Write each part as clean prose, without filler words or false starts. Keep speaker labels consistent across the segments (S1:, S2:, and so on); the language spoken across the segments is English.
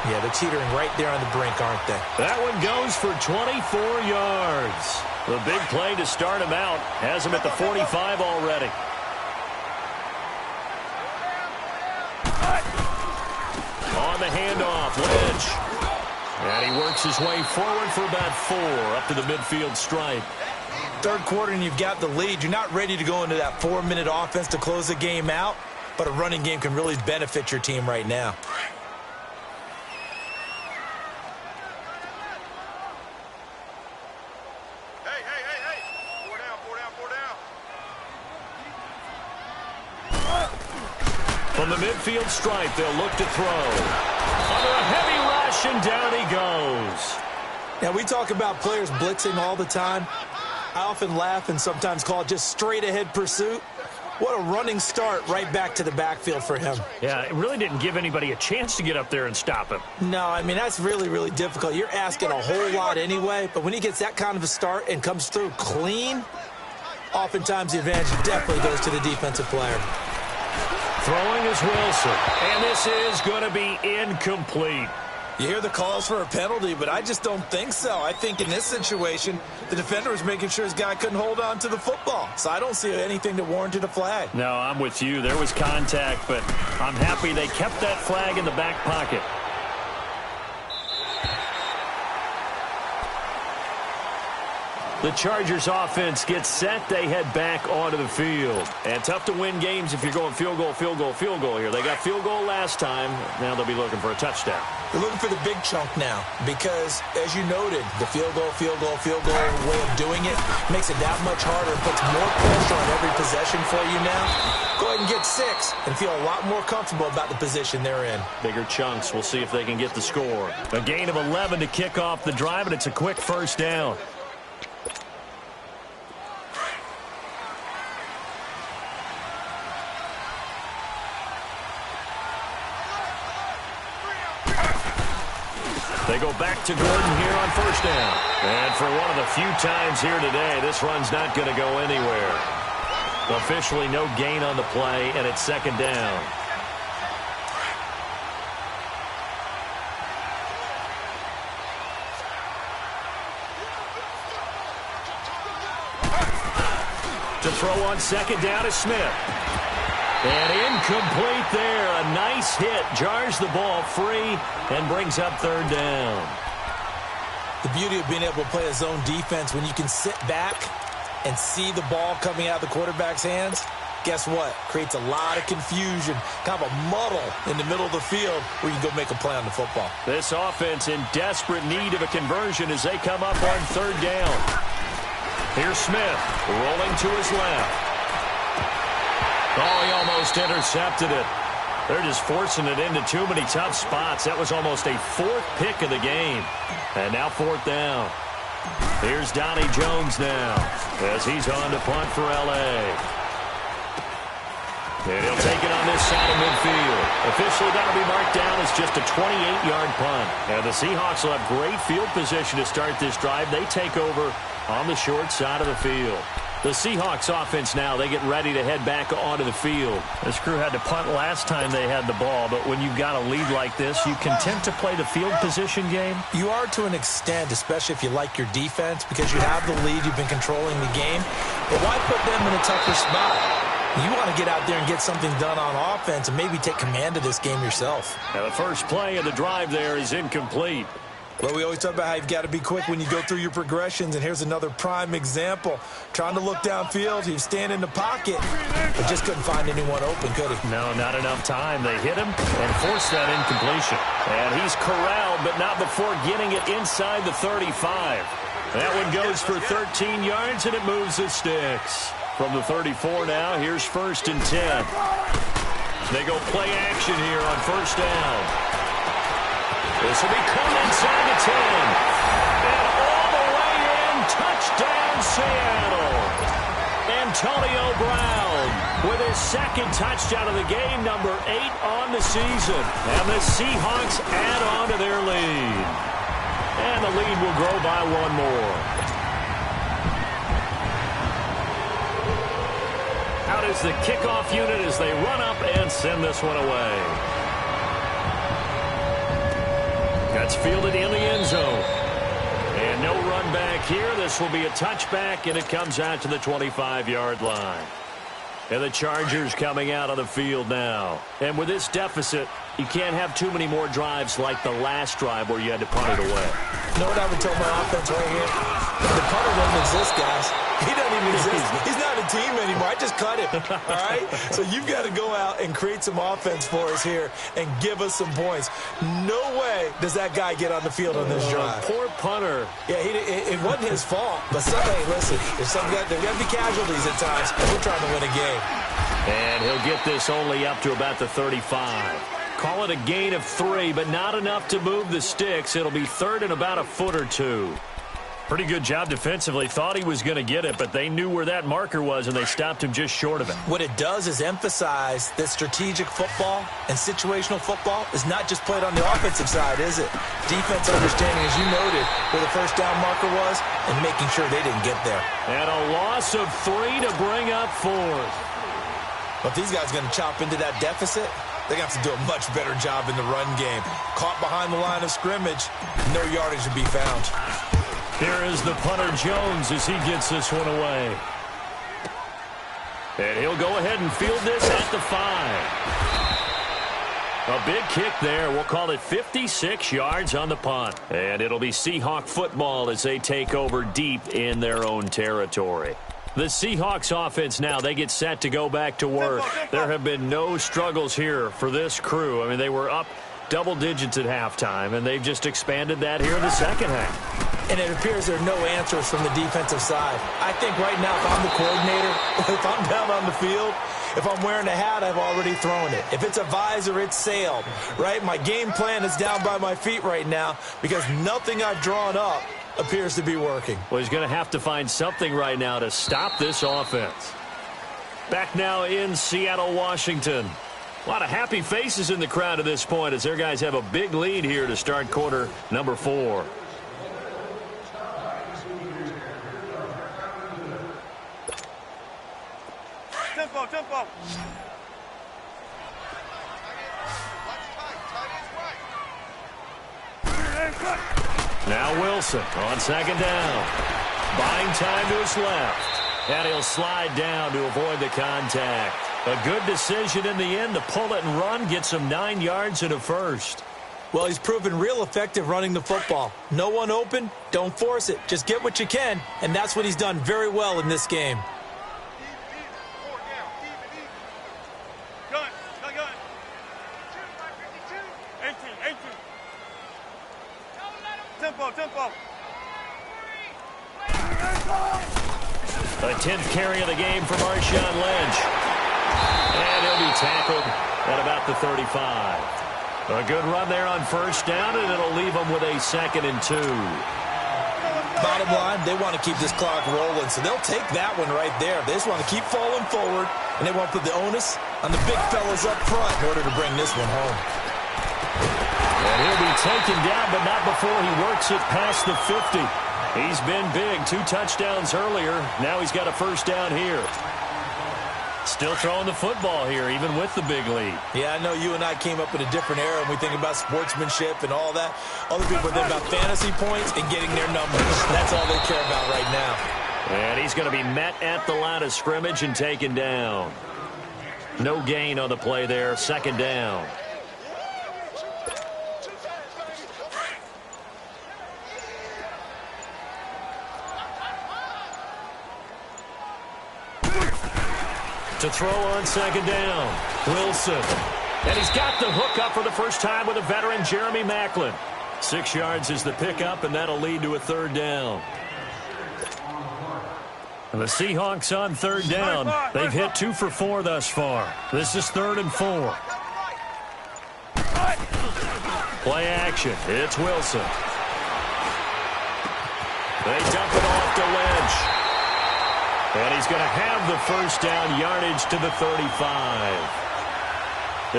S1: Yeah, they're teetering right there on the brink, aren't they?
S2: That one goes for 24 yards. The big play to start him out has him at the 45 already. On the handoff, Lynch. And he works his way forward for about 4 up to the midfield stripe.
S1: Third quarter and you've got the lead. You're not ready to go into that 4-minute offense to close the game out, but a running game can really benefit your team right now.
S2: From the midfield stripe, they'll look to throw. Under a heavy rush, and down he goes.
S1: Now, we talk about players blitzing all the time. I often laugh and sometimes call it just straight-ahead pursuit. What a running start right back to the backfield for him.
S2: Yeah, it really didn't give anybody a chance to get up there and stop him.
S1: No, I mean, that's really, really difficult. You're asking a whole lot anyway, but when he gets that kind of a start and comes through clean, oftentimes the advantage definitely goes to the defensive player.
S2: Throwing is Wilson, and this is going to be incomplete.
S1: You hear the calls for a penalty, but I just don't think so. I think in this situation, the defender was making sure his guy couldn't hold on to the football. So I don't see anything that warranted a flag.
S2: No, I'm with you. There was contact, but I'm happy they kept that flag in the back pocket. The Chargers offense gets set. They head back onto the field. And tough to win games if you're going field goal, field goal, field goal here. They got field goal last time. Now they'll be looking for a touchdown.
S1: They're looking for the big chunk now because, as you noted, the field goal way of doing it makes it that much harder and puts more pressure on every possession for you now. Go ahead and get 6 and feel a lot more comfortable about the position they're in.
S2: Bigger chunks. We'll see if they can get the score. A gain of 11 to kick off the drive, and it's a quick first down. They go back to Gordon here on first down. And for one of the few times here today, this run's not going to go anywhere. Officially no gain on the play, and it's second down. To throw on second down is Smith. And incomplete there. A nice hit. Jars the ball free and brings up third down.
S1: The beauty of being able to play a zone defense when you can sit back and see the ball coming out of the quarterback's hands, guess what? Creates a lot of confusion, kind of a muddle in the middle of the field where you can go make a play on the football.
S2: This offense in desperate need of a conversion as they come up on third down. Here's Smith rolling to his left. Oh, he almost intercepted it. They're just forcing it into too many tough spots. That was almost a 4th pick of the game. And now 4th down. Here's Donnie Jones now as he's on to punt for L.A. And he'll take it on this side of midfield. Officially that'll be marked down as just a 28-yard punt. And the Seahawks will have great field position to start this drive. They take over on the short side of the field. The Seahawks offense now, they get ready to head back onto the field. This crew had to punt last time they had the ball, but when you've got a lead like this, you content to play the field position game?
S1: You are to an extent, especially if you like your defense, because you have the lead, you've been controlling the game. But why put them in a tougher spot? You want to get out there and get something done on offense and maybe take command of this game yourself.
S2: Now the first play of the drive there is incomplete.
S1: Well, we always talk about how you've got to be quick when you go through your progressions, and here's another prime example. Trying to look downfield, he was standing in the pocket, but just couldn't find anyone open, could he?
S2: No, not enough time. They hit him and forced that incompletion. And he's corralled, but not before getting it inside the 35. That one goes for 13 yards, and it moves the sticks. From the 34 now, here's 1st and 10. They go play action here on first down. This will be caught inside the 10. And all the way in, touchdown Seattle. Antonio Brown with his 2nd touchdown of the game, number 8 on the season. And the Seahawks add on to their lead. And the lead will grow by 1 more. Out is the kickoff unit as they run up and send this one away. That's fielded in the end zone. And no run back here. This will be a touchback, and it comes out to the 25-yard line. And the Chargers coming out on the field now. And with this deficit, you can't have too many more drives like the last drive where you had to punt it away.
S1: You know what I would tell my offense right here? The punter doesn't exist, guys. He doesn't even exist. He's not a team anymore. I just cut him, all right? So you've got to go out and create some offense for us here and give us some points. No way does that guy get on the field on this drive.
S2: Poor punter.
S1: Yeah, it wasn't his fault. But hey, listen, there's got to be casualties at times. We're trying to win a game.
S2: And he'll get this only up to about the 35. Call it a gain of 3, but not enough to move the sticks. It'll be third and about a foot or two. Pretty good job defensively. Thought he was going to get it, but they knew where that marker was, and they stopped him just short of it.
S1: What it does is emphasize that strategic football and situational football is not just played on the offensive side, is it? Defense understanding, as you noted, where the first down marker was and making sure they didn't get there.
S2: And a loss of 3 to bring up 4th.
S1: But if these guys are going to chop into that deficit, they're going to have to do a much better job in the run game. Caught behind the line of scrimmage, no yardage to be found.
S2: Here is the punter Jones as he gets this one away. And he'll go ahead and field this at the 5. A big kick there. We'll call it 56 yards on the punt. And it'll be Seahawk football as they take over deep in their own territory. The Seahawks offense now, they get set to go back to work. There have been no struggles here for this crew. I mean, they were up double digits at halftime, and they've just expanded that here in the second half.
S1: And it appears there are no answers from the defensive side. I think right now, if I'm the coordinator, if I'm down on the field, if I'm wearing a hat, I've already thrown it. If it's a visor, it's sailed, right? My game plan is down by my feet right now because nothing I've drawn up appears to be working.
S2: Well, he's going to have to find something right now to stop this offense. Back now in Seattle, Washington. A lot of happy faces in the crowd at this point as their guys have a big lead here to start quarter number 4.
S3: Tempo.
S2: Now Wilson on second down. Buying time to his left. And he'll slide down to avoid the contact. A good decision in the end to pull it and run, get some 9 yards and a first.
S1: Well, he's proven real effective running the football. No one open, don't force it. Just get what you can, and that's what he's done very well in this game.
S3: Tempo.
S2: The 10th carry of the game for Marshawn Lynch. And he'll be tackled at about the 35. A good run there on first down, and it'll leave them with a 2nd and 2.
S1: Bottom line, they want to keep this clock rolling, so they'll take that one right there. They just want to keep falling forward, and they want to put the onus on the big fellas up front in order to bring this one home.
S2: And he'll be taken down, but not before he works it past the 50. He's been big. 2 touchdowns earlier. Now he's got a first down here. Still throwing the football here, even with the big lead.
S1: Yeah, I know you and I came up in a different era when we think about sportsmanship and all that. Other people think about fantasy points and getting their numbers. That's all they care about right now.
S2: And he's going to be met at the line of scrimmage and taken down. No gain on the play there. 2nd down. To throw on 2nd down, Wilson. And he's got the hook up for the first time with a veteran, Jeremy Maclin. 6 yards is the pickup, and that'll lead to a 3rd down. And the Seahawks on 3rd down. They've hit 2 for 4 thus far. This is 3rd and 4. Play action. It's Wilson. They dump it off to Lynch. And he's going to have the first down, yardage to the 35.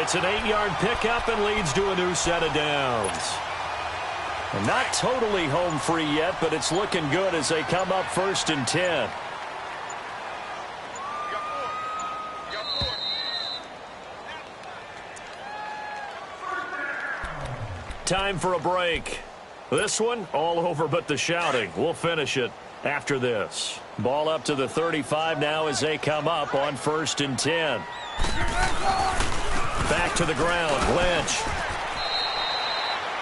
S2: It's an 8-yard pickup and leads to a new set of downs. And not totally home free yet, but it's looking good as they come up 1st and 10. time for a break. This one, all over but the shouting. We'll finish it after this. Ball up to the 35 now as they come up on 1st and 10. Back to the ground, Lynch.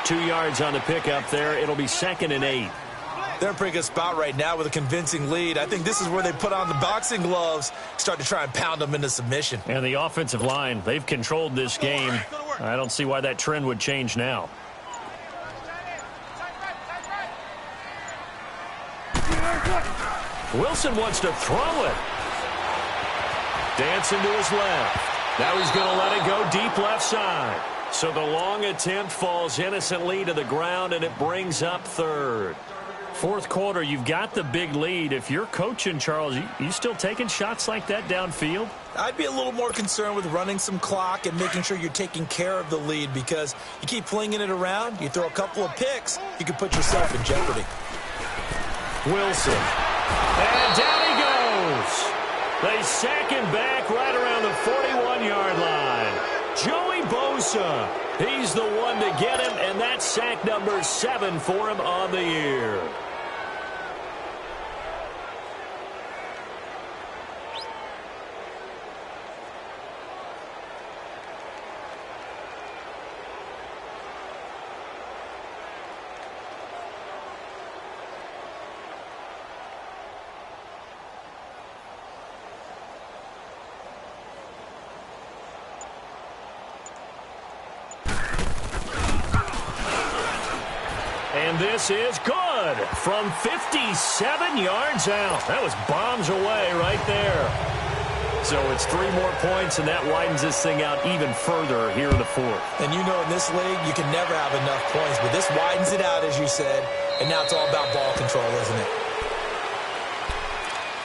S2: 2 yards on the pickup there. It'll be 2nd and 8.
S1: They're in a pretty good spot right now with a convincing lead. I think this is where they put on the boxing gloves, start to try and pound them into submission.
S2: And the offensive line, they've controlled this game. I don't see why that trend would change now. Wilson wants to throw it. Dancing to his left. Now he's going to let it go deep left side. So the long attempt falls innocently to the ground, and it brings up 3rd. 4th quarter, you've got the big lead. If you're coaching, Charles, you still taking shots like that downfield?
S1: I'd be a little more concerned with running some clock and making sure you're taking care of the lead, because you keep flinging it around, you throw a couple of picks, you can put yourself in jeopardy.
S2: Wilson. And down he goes. They sack him back right around the 41-yard line. Joey Bosa, he's the one to get him, and that's sack number 7 for him on the year. And this is good from 57 yards out. That was bombs away right there. So it's 3 more points, and that widens this thing out even further here in the 4th.
S1: And you know, in this league, you can never have enough points, but this widens it out, as you said, and now it's all about ball control, isn't it?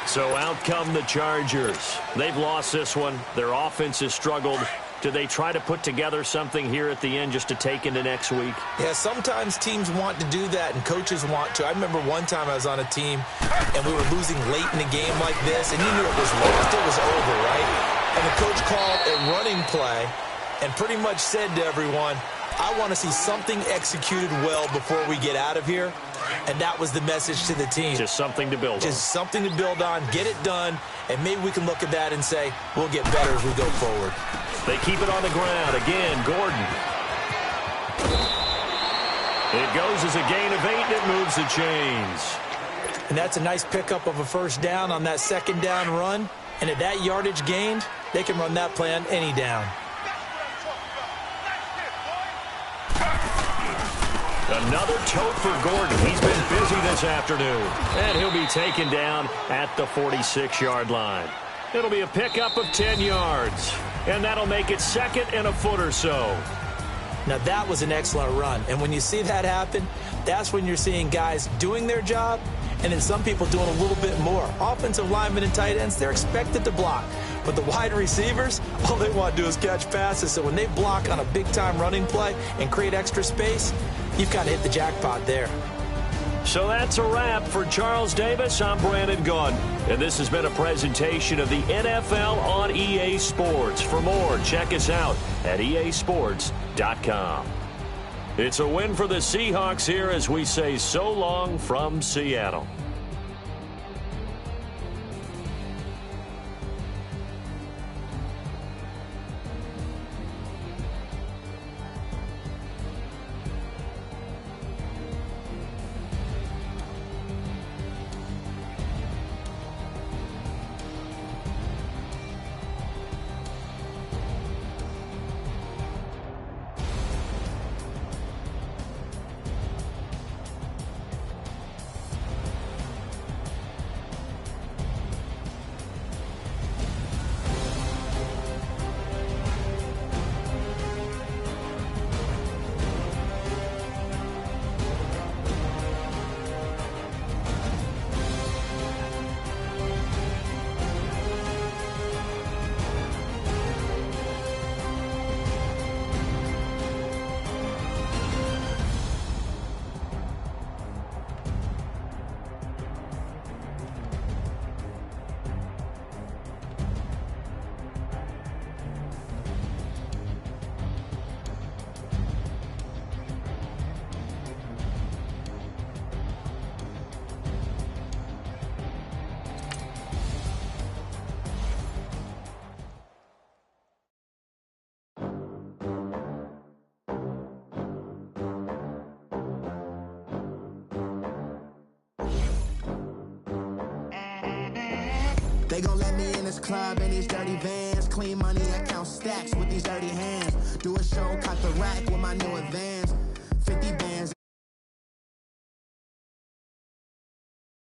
S2: So out come the Chargers. They've lost this one. Their offense has struggled. Do they try to put together something here at the end just to take into next week?
S1: Yeah, sometimes teams want to do that and coaches want to. I remember one time I was on a team and we were losing late in a game like this, and you knew it was lost, it was over, right? And the coach called a running play and pretty much said to everyone, I want to see something executed well before we get out of here. And that was the message to the team.
S2: Just something to build on.
S1: Just something to build on, get it done, and maybe we can look at that and say, we'll get better as we go forward.
S2: They keep it on the ground. Again, Gordon. It goes as a gain of 8, and it moves the chains.
S1: And that's a nice pickup of a 1st down on that 2nd down run. And at that yardage gained, they can run that play on any down.
S2: Another tote for Gordon. He's been busy this afternoon. And he'll be taken down at the 46-yard line. It'll be a pickup of 10 yards. And that'll make it 2nd and a foot or so.
S1: Now, that was an excellent run. And when you see that happen, that's when you're seeing guys doing their job and then some people doing a little bit more. Offensive linemen and tight ends, they're expected to block. But the wide receivers, all they want to do is catch passes. So when they block on a big-time running play and create extra space, you've kind of hit the jackpot there.
S2: So that's a wrap for Charles Davis. I'm Brandon Gunn, and this has been a presentation of the NFL on EA Sports. For more, check us out at easports.com. It's a win for the Seahawks here as we say so long from Seattle.
S4: They gon' let me in this club in these dirty vans. Clean money, I count stacks with these dirty hands. Do a show, caught the rack with my new advance.